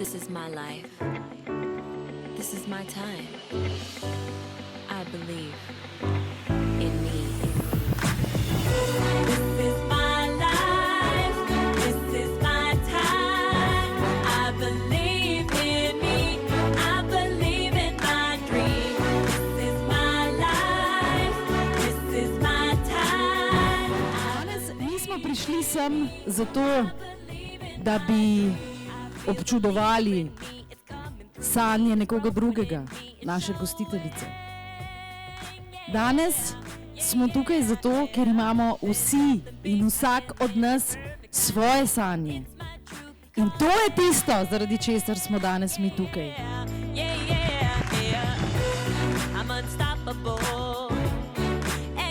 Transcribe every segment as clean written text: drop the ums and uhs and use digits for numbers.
This is my life. This is my time. I believe in me. This is my life. This is my time. I believe in me. I believe in my dream. This is my life. This is my time. Danes nismo prišli sem zato, da bi občudovali sanje nekoga drugega, naše gostiteljice. Danes smo tukaj zato, ker imamo vsi in vsak od nas svoje sanje. In to je tisto, zaradi česar smo danes mi tukaj. I'm unstoppable,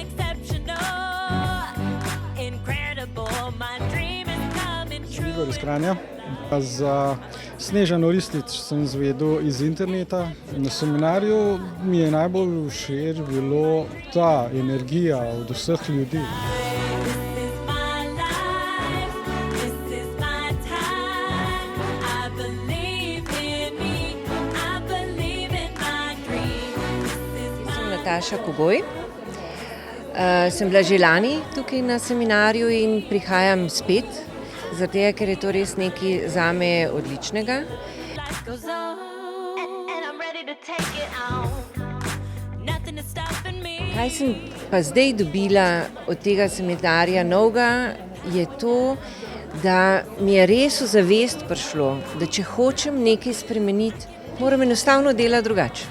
exceptional, incredible. My dream is coming true. Igor iz Kranja. Za Snežano Ristic sem izvedel iz interneta. Na seminarju mi je najbolj všeč bilo ta energija od vseh ljudi. This is my life. This is my time. I believe in me. I believe in my dream. This is my Sem Nataša Kogoj. Sem bila že lani tukaj na seminarju in prihajam spet, zato ker je to res nekaj zame odličnega. life goes on. And I'm ready to take it on. Nothing is stopping me. Kaj sem pa zdaj dobila od tega seminarja novega, je to, da mi je res v zavest prišlo, da če hočem nekaj spremeniti, moram enostavno delati drugače.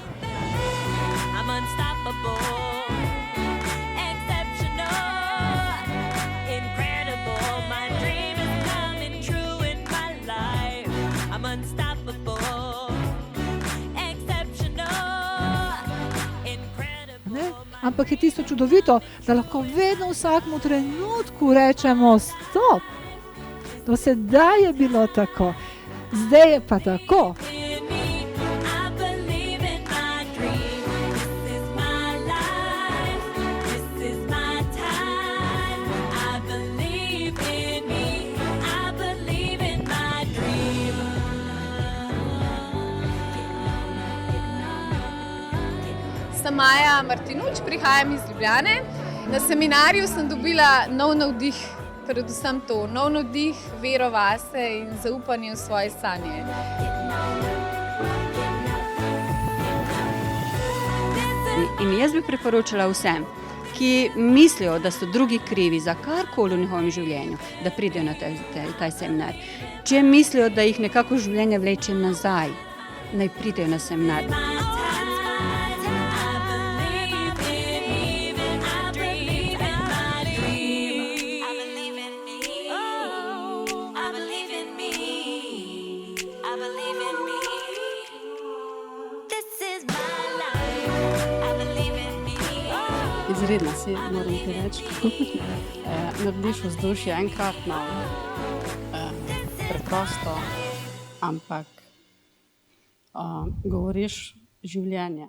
I'm unstoppable, exceptional, incredible. My dream is coming true in my life. I'm unstoppable, exceptional, incredible. Ne? Ampak je tisto čudovito, da lahko vedno v vsakem trenutku rečemo stop. Do sedaj je bilo tako, zdaj je pa tako. In me, I believe in my dream. This is my life. This is my time. I believe in me. I believe in my dream. Sem Maja Martinuč, prihajam iz Ljubljane. Na seminarju sem dobila nov navdih, predvsem to, nov navdih, vero vase in zaupanje v svoje sanje. In jaz bi priporočala vsem, ki mislijo, da so drugi krivi za karkoli v njihovem življenju, da pridejo na ta seminar. Če mislijo, da jih nekako življenje vleče nazaj, naj pridejo na seminar. Izredna si, moram ti reči. Narediš vzdušje enkratno, preprosto, ampak govoriš življenje.